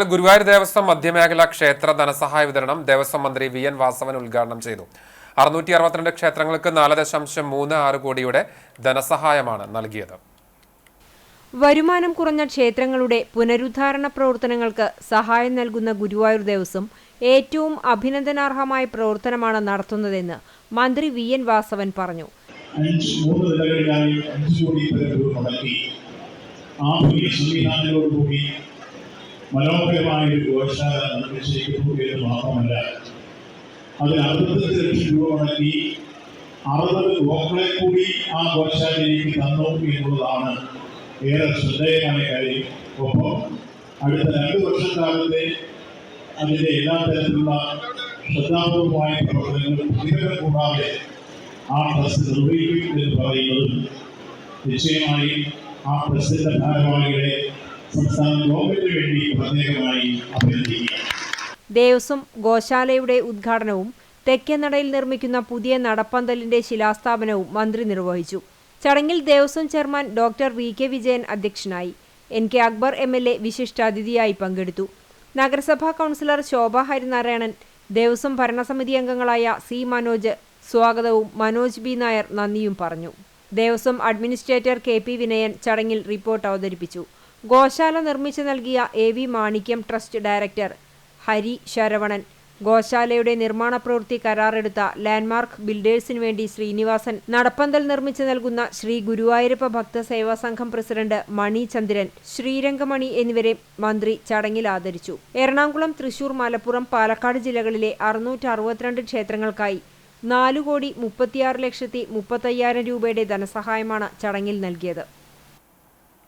ഗുരുവായൂർ ദേവസ്വം മധ്യമേഖലാ ക്ഷേത്ര ധനസഹായ വിതരണം ദേവസ്വം മന്ത്രി വി.എൻ. വാസവൻ ഉദ്ഘാടനം ചെയ്തു. 662 ക്ഷേത്രങ്ങൾക്ക് 4.36 കോടിയുടെ ധനസഹായമാണ് നൽകിയത്. വരുമാനം കുറഞ്ഞ ക്ഷേത്രങ്ങളുടെ പുനരുദ്ധാരണ പ്രവർത്തനങ്ങൾക്ക് സഹായം നൽകുന്ന ഗുരുവായൂർ ദേവസ്വം ഏറ്റവും അഭിനന്ദനാർഹമായ പ്രവർത്തനമാണ് നടത്തുന്നതെന്ന് മന്ത്രി വി.എൻ. വാസവൻ പറഞ്ഞു. മനോഹരമായ ഒരു ഗോശാല നിർമ്മിച്ചിരിക്കുന്നു എന്ന് മാത്രമല്ല, അതിൽ 65 ലക്ഷം രൂപ മുടക്കി 60 ഗോക്കളെ കൂടി ആ ഗോശാലയിലേക്ക് തന്നു എന്നുള്ളതാണ് ഏറെ ശ്രദ്ധേയമായ കാര്യം. ഒപ്പം അടുത്ത 2 വർഷക്കാലത്തെ അതിൻ്റെ എല്ലാ തരത്തിലുള്ള ശ്രദ്ധാപൂർവമായ പ്രവർത്തനങ്ങൾ പ്രതിഫലം കൂടാതെ ആ ട്രസ്റ്റ് നിർവഹിക്കും എന്ന് പറയുന്നതും നിശ്ചയമായി ആ ട്രസ്റ്റിന്റെ ഭാരവാഹികളെ ദേവസ്വം ഗോശാലയുടെ ഉദ്ഘാടനവും തെക്കേനടയിൽ നിർമ്മിക്കുന്ന പുതിയ നടപ്പന്തലിന്റെ ശിലാസ്ഥാപനവും മന്ത്രി നിർവഹിച്ചു. ചടങ്ങിൽ Devaswom chairman doctor VK. Vijayan അധ്യക്ഷനായി. എൻ.കെ. അക്ബർ എം.എൽ.എ. വിശിഷ്ടാതിഥിയായി പങ്കെടുത്തു. നഗരസഭാ കൗൺസിലർ ശോഭ ഹരിനാരായണൻ, ദേവസ്വം ഭരണസമിതി അംഗങ്ങളായ സി. മനോജ് സ്വാഗതവും മനോജ് ബി. നായർ നന്ദിയും പറഞ്ഞു. Devaswom administrator K P. വിനയൻ ചടങ്ങിൽ റിപ്പോർട്ട് അവതരിപ്പിച്ചു. ഗോശാല നിർമ്മിച്ചു നൽകിയ എ.വി. മാണിക്യം ട്രസ്റ്റ് ഡയറക്ടർ ഹരി ശരവണൻ, ഗോശാലയുടെ നിർമ്മാണ പ്രവൃത്തി കരാറെടുത്ത ലാൻഡ്മാർക്ക് ബിൽഡേഴ്സിനു വേണ്ടി ശ്രീനിവാസൻ, നടപ്പന്തൽ നിർമ്മിച്ചു നൽകുന്ന ശ്രീ ഗുരുവായൂരപ്പ ഭക്ത സേവാ സംഘം പ്രസിഡന്റ് മണി ചന്ദ്രൻ, ശ്രീരംഗമണി എന്നിവരെ മന്ത്രി ചടങ്ങിൽ ആദരിച്ചു. എറണാകുളം, തൃശൂർ, മലപ്പുറം, പാലക്കാട് ജില്ലകളിലെ 662 ക്ഷേത്രങ്ങൾക്കായി 4,36,35,000 രൂപയുടെ ധനസഹായമാണ് ചടങ്ങിൽ നൽകിയത്.